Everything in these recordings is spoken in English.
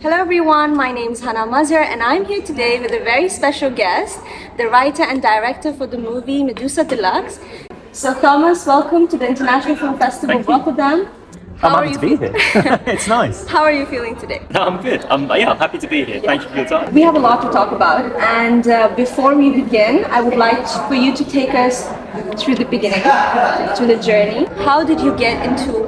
Hello everyone, my name is Hannah Mazhar and I'm here today with a very special guest, the writer and director for the movie Medusa Deluxe. So Thomas, welcome to the International Film Festival of Rotterdam. I'm happy to be here. It's nice. How are you feeling today? No, I'm good. I'm happy to be here. Thank you for your time. We have a lot to talk about, and before we begin, I would like for you to take us through the beginning, through the journey. How did you get into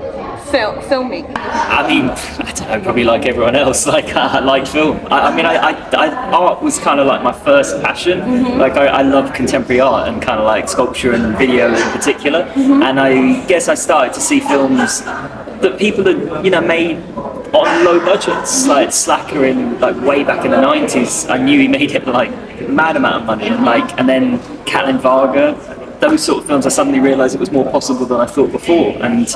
filmmaking? I mean, I don't know, probably like everyone else, I like film. Art was kind of like my first passion. Mm-hmm. Like I love contemporary art and kind of like sculpture and video in particular. Mm-hmm. And I guess I started to see films that people had, made on low budgets, like Slacker in way back in the 90s. I knew he made it like a mad amount of money, and then Katlin Varga, those sort of films. I suddenly realised it was more possible than I thought before, and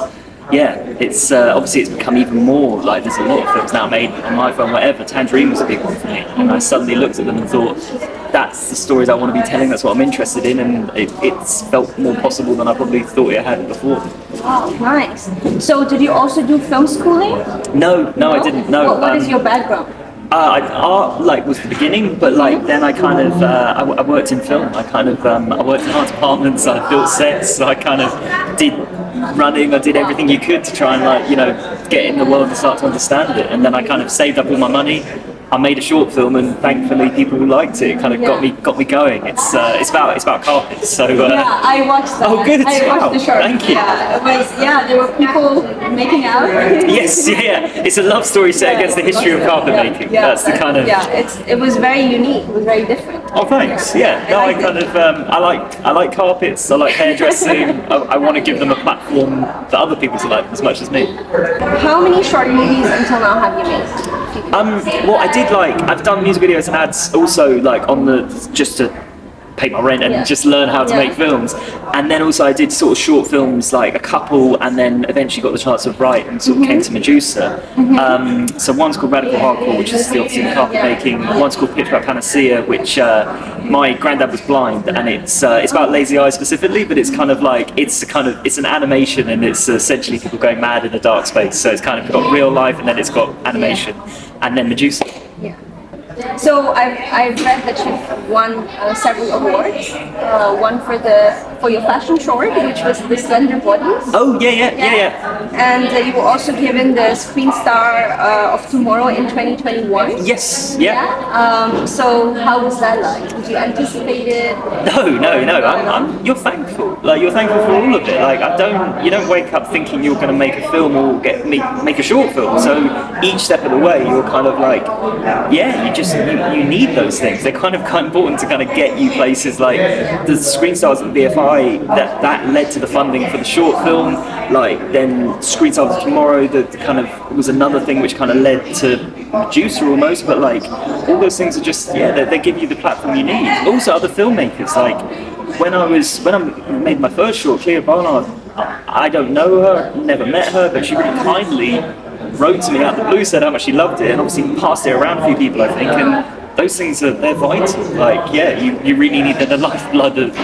yeah, it's obviously it's become even more like there's a lot of films now made on my phone, whatever. Tangerine was a big one for me, and I suddenly looked at them and thought, that's the stories I want to be telling, that's what I'm interested in, and it's felt more possible than I probably thought it had before. Oh, nice. So did you also do film schooling? No, I didn't. No. What is your background? Art was the beginning, but then I kind of I worked in film. I worked in art departments. I built sets. So I kind of did running. I did everything you could to try and get in the world and start to understand it. And then I kind of saved up all my money. I made a short film, and thankfully people who liked it kind of got me going. It's about carpets. So yeah, I watched that. Oh, good. I watched the short. Thank you. Yeah, it was. Yeah, there were people making out. Yes, yeah. It's a love story set against the history of carpet making. Yeah, that's the kind of. Yeah, it was very unique. It was very different. Oh, thanks. Yeah. No, I like carpets. I like hairdressing. I want to give them a platform for other people to like as much as me. How many short movies until now have you made? Well, I've done music videos and ads also just to pay my rent and just learn how to make films. And then also I did sort of short films, like a couple, and then eventually got the chance to write and sort of came to Medusa. So one's called Radical Hardcore, which is obviously the carpet making. One's called Pitch Black Panacea, which my granddad was blind, and it's about lazy eye specifically, but it's an animation, and it's essentially people going mad in a dark space. So it's kind of got real life, and then it's got animation, and then Medusa. Yeah. So I've read that you've won several awards. One for your fashion short, which was The Slender Bodies. Oh yeah. And you were also given the Screen Star of Tomorrow in 2021. Yes. Yeah. So how was that like? Did you anticipate it? No. You're thankful. You're thankful for all of it. You don't wake up thinking you're going to make a film or make a short film. So each step of the way, you're kind of like, you need those things. They're kind of important to kind of get you places. Like the Screen Stars at the BFI, that led to the funding for the short film. Then Screen Stars of Tomorrow, that kind of was another thing which kind of led to Medusa almost. But all those things are just they give you the platform you need. Also other filmmakers, when I made my first short, Cleo Barnard, I don't know her, never met her, but she really kindly wrote to me out of the blue, said how much she loved it, and obviously passed it around a few people, I think, and those things they're vital. You really need the lifeblood of,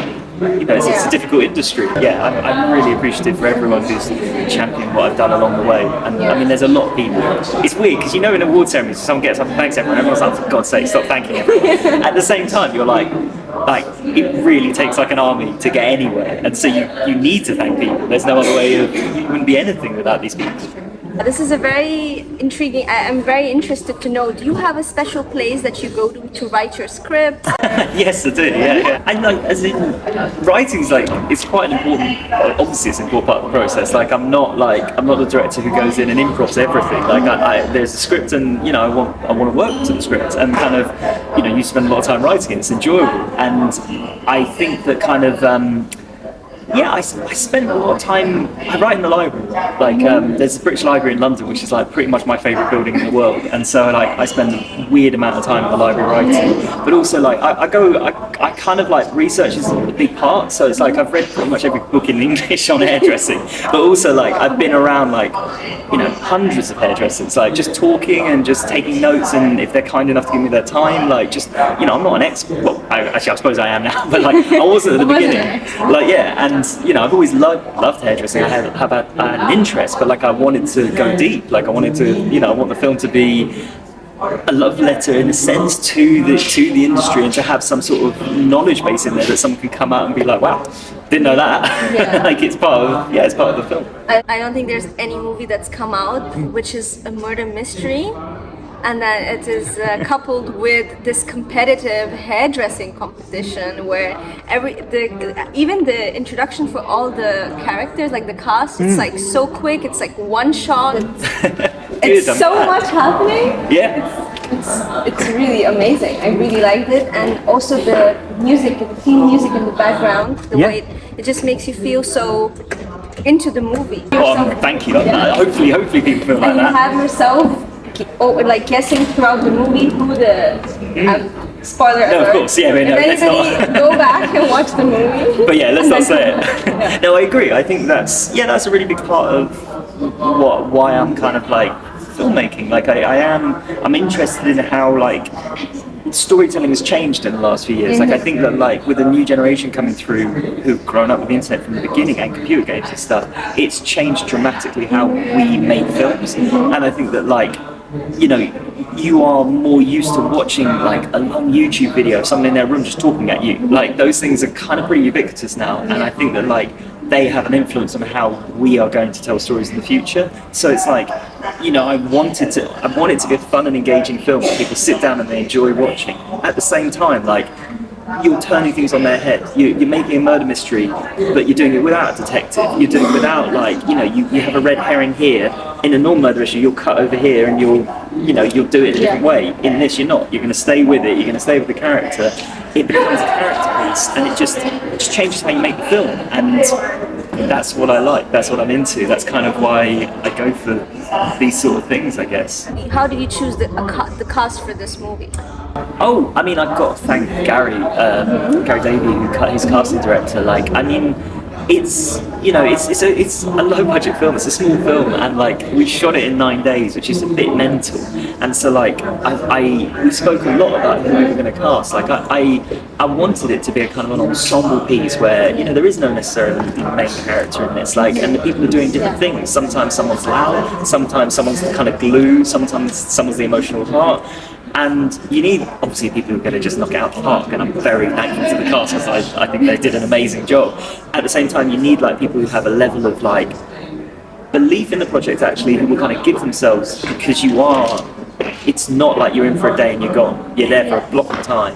it's a difficult industry. Yeah, I'm really appreciative for everyone who's championed what I've done along the way, and I mean, there's a lot of people. It's weird, because in award ceremonies, someone gets up and thanks everyone, everyone's like, for God's sake, stop thanking everyone. At the same time, you're like, it really takes an army to get anywhere, and so you need to thank people. There's no other way you wouldn't be anything without these people. This is a very intriguing. I'm very interested to know. Do you have a special place that you go to write your script? Yes, I do. Yeah. And as in, writing's it's quite an important. Obviously, it's an important part of the process. I'm not the director who goes in and improvs everything. There's a script, and I want to work to the script, and kind of, you spend a lot of time writing it. It's enjoyable, and I think that kind of. I spend a lot of time. I write in the library. There's the British Library in London, which is pretty much my favourite building in the world, and so I spend a weird amount of time in the library writing. But also I kind of research is a big part. So it's I've read pretty much every book in English on hairdressing, but also I've been around hundreds of hairdressers, just talking and just taking notes, and if they're kind enough to give me their time, I'm not an expert. Well, I suppose I am now, but I wasn't at the beginning. And I've always loved hairdressing. I had an interest, but I wanted to go deep. I wanted to, I want the film to be a love letter in a sense to the industry, and to have some sort of knowledge base in there that someone can come out and be like, wow, didn't know that. Yeah. Like it's part of the film. I don't think there's any movie that's come out which is a murder mystery, and that it is coupled with this competitive hairdressing competition where even the introduction for all the characters, like the cast, it's like so quick. It's like one shot. It's so much happening. Yeah. It's really amazing. I really liked it, and also the music, the theme music in the background, the way it just makes you feel so into the movie. Thank you. Hopefully people feel like And you that. have yourself like guessing throughout the movie who the spoiler alert. No, of course, yeah. I mean, no, and then let's not. go back and watch the movie. But yeah, let's not say it. No, I agree. I think that's a really big part of why I'm kind of like filmmaking. Like I'm interested in how like storytelling has changed in the last few years. Like I think that like with a new generation coming through who've grown up with the internet from the beginning and computer games and stuff, it's changed dramatically how we make films. And I think that like, you know, you are more used to watching like a long YouTube video of someone in their room just talking at you. Like those things are kind of pretty ubiquitous now, and I think that like they have an influence on how we are going to tell stories in the future. So it's like, you know, I want it to be a fun and engaging film where people sit down and they enjoy watching. At the same time, like, you're turning things on their head. You're making a murder mystery, but you're doing it without a detective. You're doing it without, like, you know, you have a red herring here. In a normal murder mystery, you'll cut over here and you'll do it a different way. In this, you're not. You're going to stay with it. You're going to stay with the character. It becomes a character piece, and it just changes how you make the film. And that's what I like. That's what I'm into. That's kind of why I go for these sort of things, I guess. How do you choose the cast for this movie? Oh, I mean, I've got to thank Gary Davey, his casting director. Like, I mean, it's a low budget film. It's a small film, and like we shot it in 9 days, which is a bit mental. And so like we spoke a lot about who we were going to cast. Like I wanted it to be a kind of an ensemble piece where, you know, there is no necessarily main character in this. Like, and the people are doing different things. Sometimes someone's loud, sometimes someone's the kind of glue, sometimes someone's the emotional heart. And you need, obviously, people who are going to just knock it out of the park, and I'm very thankful to the cast because I think they did an amazing job. At the same time, you need like people who have a level of like belief in the project, actually, who will kind of give themselves, because it's not like you're in for a day and you're gone. You're there for a block of time,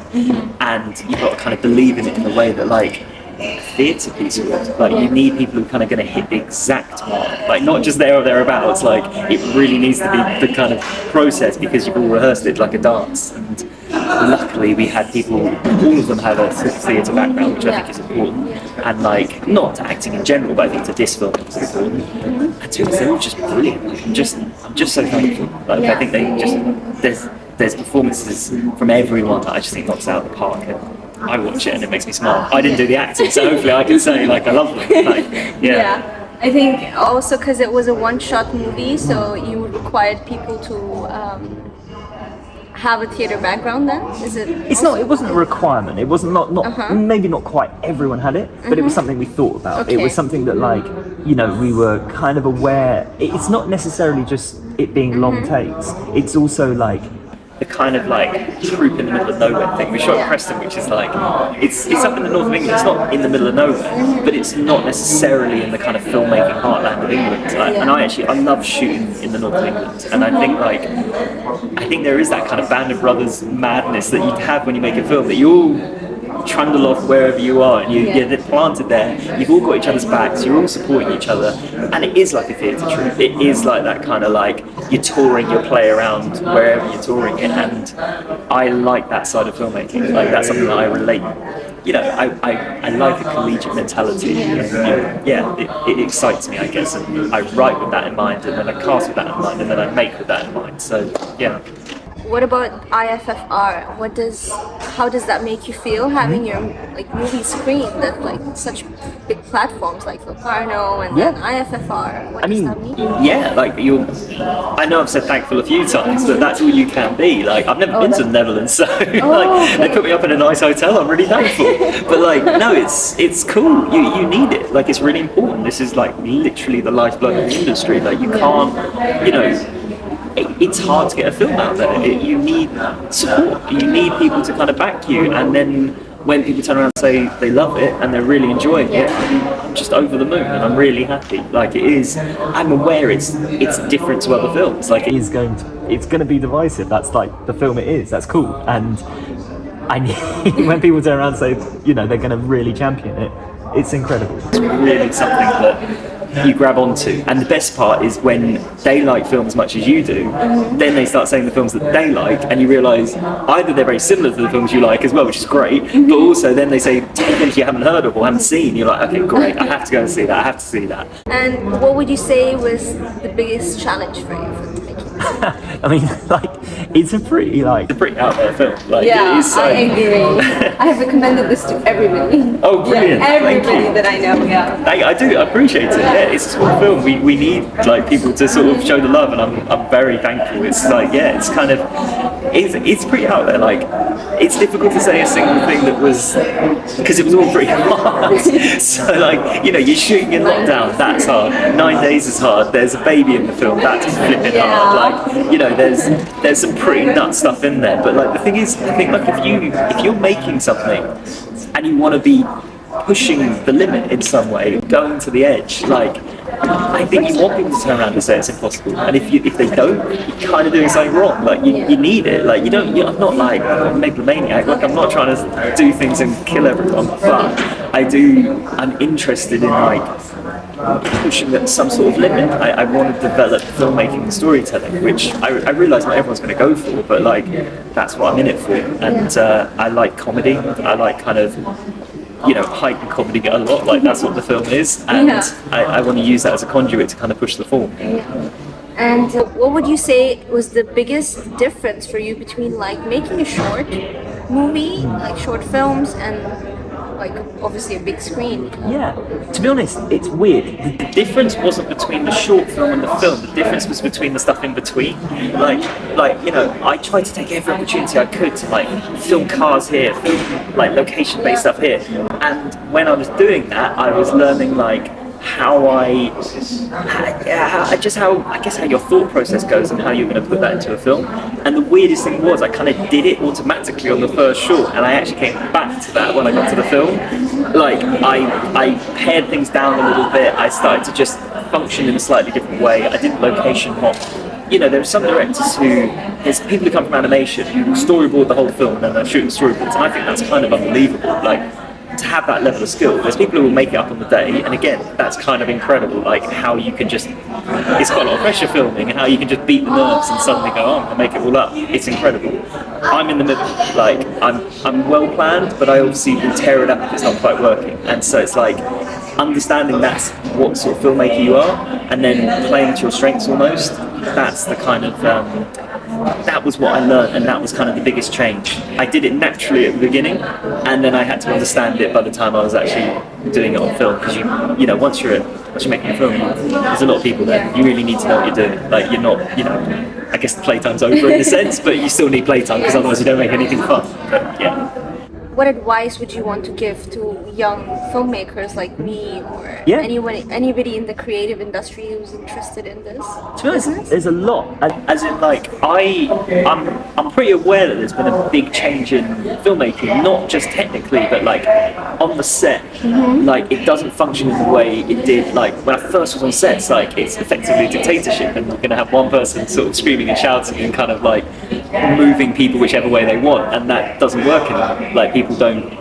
and you've got to kind of believe in it in the way that like a theatre piece would. Like, you need people who are kind of going to hit the exact mark, like not just there or thereabouts. Like, it really needs to be the kind of process, because you've all rehearsed it like a dance. And luckily we had people, all of them have a theatre background, which I think is important, and like not to acting in general, but I think to this film it's important. And to be honest, they're all just brilliant. Like, I'm just so thankful. Like, I think they just there's performances from everyone that I just think knocks it out of the park. And I watch it and it makes me smile. I didn't do the acting, so hopefully I can say like I love them. Like, yeah. I think also because it was a one-shot movie, so you required people to have a theater background. Then is it? It's not. It wasn't a requirement. It wasn't maybe not quite everyone had it, but it was something we thought about. Okay. It was something that, like, you know, we were kind of aware. It's not necessarily just it being long takes. It's also like the kind of like troop in the middle of nowhere thing. We shot in Preston, which is like it's up in the north of England. It's not in the middle of nowhere, but it's not necessarily in the kind of filmmaking heartland of England. Like, and I love shooting in the north of England, and I think there is that kind of Band of Brothers madness that you have when you make a film, that you all trundle off wherever you are, and they're planted there. You've all got each other's backs. You're all supporting each other, and it is like a theatre troupe. It is like that kind of like you're touring your play around wherever you're touring it, and I like that side of filmmaking. Like, that's something that I relate. You know, I like a collegiate mentality. It excites me, I guess, and I write with that in mind, and then I cast with that in mind, and then I make with that in mind. So yeah. What about IFFR? How does that make you feel, having your like movie screened at like such big platforms like Locarno and then IFFR? What does that mean? Yeah, like I know I've said thankful a few times, but that's all you can be. Like, I've never been to the Netherlands, so like they put me up in a nice hotel. I'm really thankful. But like, no, it's cool. You need it. Like, it's really important. This is like literally the lifeblood of the industry. Like, you can't, you know. it's hard to get a film out there. You need support. You need people to kind of back you, and then when people turn around and say they love it and they're really enjoying it, I'm just over the moon and I'm really happy. Like, it is, I'm aware it's different to other films. Like, It's going to be divisive. That's like the film it is. That's cool. And I need, when people turn around and say, you know, they're going to really champion it, it's incredible. it's really something that you grab onto, and the best part is when they like film as much as you do, then they start saying the films that they like, and you realise either they're very similar to the films you like as well, which is great, but also then they say films you haven't heard of or haven't seen, you're like, okay, great, I have to go and see that, I have to see that. And what would you say was the biggest challenge for you for making this? I mean, like, it's a pretty Out there film. Like, Yeah, it is, I agree. I have recommended this to everybody. Oh, brilliant. Yeah, Thank everybody you. that I know, yeah. I do appreciate it. Yeah, it's a sort of film. We need like people to sort of show the love, and I'm very thankful. It's like, yeah, it's kind of it's pretty out there. Like, it's difficult to say a single thing that was, because it was all pretty hard. So like, you know, you're shooting in lockdown, that's hard. 9 days is hard. There's a baby in the film, that's flipping hard. Like, you know, there's some pretty nuts stuff in there. But like, the thing is, I think like if you're making something and you want to be pushing the limit in some way, going to the edge, like, I think you want people to turn around and say it's impossible, and if they don't, you're kind of doing something wrong. Like, you need it. Like, I'm not like a megalomaniac. Like, I'm not trying to do things and kill everyone, but I'm interested in like pushing at some sort of limit. I want to develop filmmaking and storytelling, which I realise not everyone's going to go for, but like, that's what I'm in it for. And I like comedy. I like kind of, you know, heightened comedy a lot, like that's what the film is, and I want to use that as a conduit to kind of push the form. And what would you say was the biggest difference for you between like making a short movie, like short films, and like obviously a big screen? Yeah, to be honest, it's weird. The difference wasn't between the short film and the film. The difference was between the stuff in between. Like you know, I tried to take every opportunity I could to like film cars here, film like location-based stuff here. And when I was doing that, I was learning like how your thought process goes and how you're going to put that into a film. And the weirdest thing was, I kind of did it automatically on the first short, and I actually came back to that when I got to the film. Like, I pared things down a little bit. I started to just function in a slightly different way. I didn't location hop. You know, there are some directors there's people who come from animation who storyboard the whole film and they're shooting storyboards, and I think that's kind of unbelievable. Like, to have that level of skill. There's people who will make it up on the day, and again, that's kind of incredible, like how you can just, it's quite a lot of pressure filming, and how you can just beat the nerves and suddenly go, oh, and make it all up. It's incredible. I'm in the middle, like, I'm well planned, but I obviously will tear it up if it's not quite working, and so it's like, understanding that's what sort of filmmaker you are, and then playing to your strengths almost, that's the kind of, that was what I learned, and that was kind of the biggest change. I did it naturally at the beginning, and then I had to understand it by the time I was actually doing it on film, because you know, once you're making a film, there's a lot of people there. You really need to know what you're doing. Like, you're not, you know, I guess the playtime's over in a sense, but you still need playtime, because otherwise you don't make anything fun. But, yeah. What advice would you want to give to young filmmakers like me, or Yeah. anybody in the creative industry who's interested in this? To be honest, there's a lot. As in, like, I'm pretty aware that there's been a big change in filmmaking, not just technically, but like on the set. Like, it doesn't function in the way it did. Like, when I first was on sets, like, it's effectively a dictatorship, and you're going to have one person sort of screaming and shouting and kind of like moving people whichever way they want, and that doesn't work anymore. Like, people don't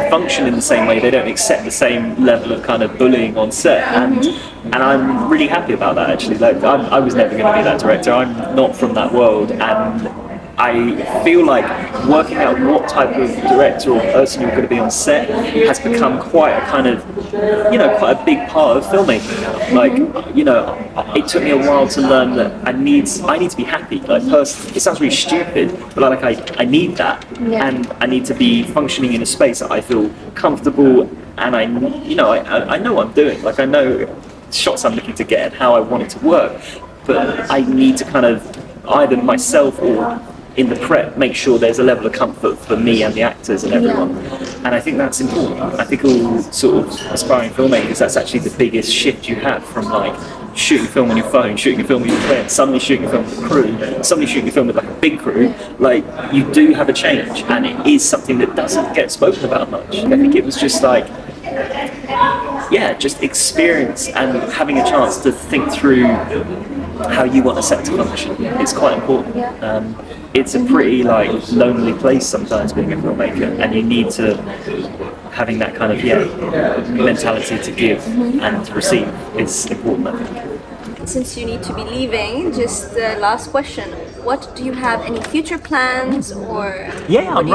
function in the same way. They don't accept the same level of kind of bullying on set, and I'm really happy about that, actually. Like, I was never going to be that director. I'm not from that world, and I feel like working out what type of director or person you're going to be on set has become quite a kind of, you know, quite a big part of filmmaking now. Like, you know, it took me a while to learn that I need to be happy. Like, personally, it sounds really stupid, but like I need that, and I need to be functioning in a space that I feel comfortable, and I know what I'm doing. Like, I know shots I'm looking to get and how I want it to work, but I need to kind of either myself or in the prep make sure there's a level of comfort for me and the actors and everyone. And I think that's important. I think all sort of aspiring filmmakers, that's actually the biggest shift you have from like shooting a film on your phone, shooting a film with your friends, suddenly shooting a film with a crew, suddenly shooting a film with like a big crew, like you do have a change, and it is something that doesn't get spoken about much. I think it was just like, yeah, just experience and having a chance to think through how you want a set to function. It's quite important. It's a pretty like lonely place sometimes being a filmmaker, and you need to having that kind of mentality to give and to receive is important, I think. Since you need to be leaving, just the last question. What do you have? Any future plans, or Yeah, what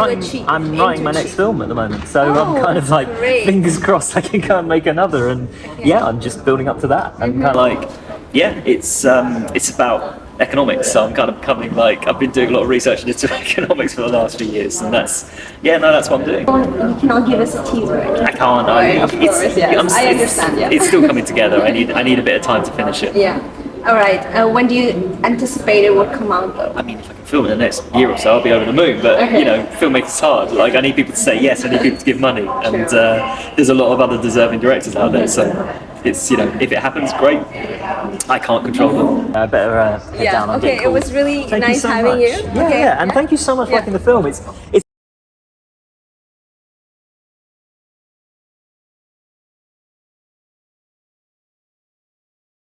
I'm writing my next film at the moment, so I'm kind of like great. fingers crossed I can go and make another, and I'm just building up to that. I'm kind of Like, it's about economics, so I'm kind of coming like I've been doing a lot of research into economics for the last few years, and that's what I'm doing. You cannot give us a teaser. I can't. Of course, yes. I understand. Yeah. It's still coming together. I need a bit of time to finish it. Yeah. All right. When do you anticipate it will come out, though? I mean, if I can film in the next year or so, I'll be over the moon. But filmmaking's hard. Like, I need people to say yes. I need people to give money, and there's a lot of other deserving directors out there. So it's if it happens, great. I can't control them. I better head down. I'm Okay. getting It called. was really Thank nice you so having much. you. Yeah, and thank you so much for liking the film. It's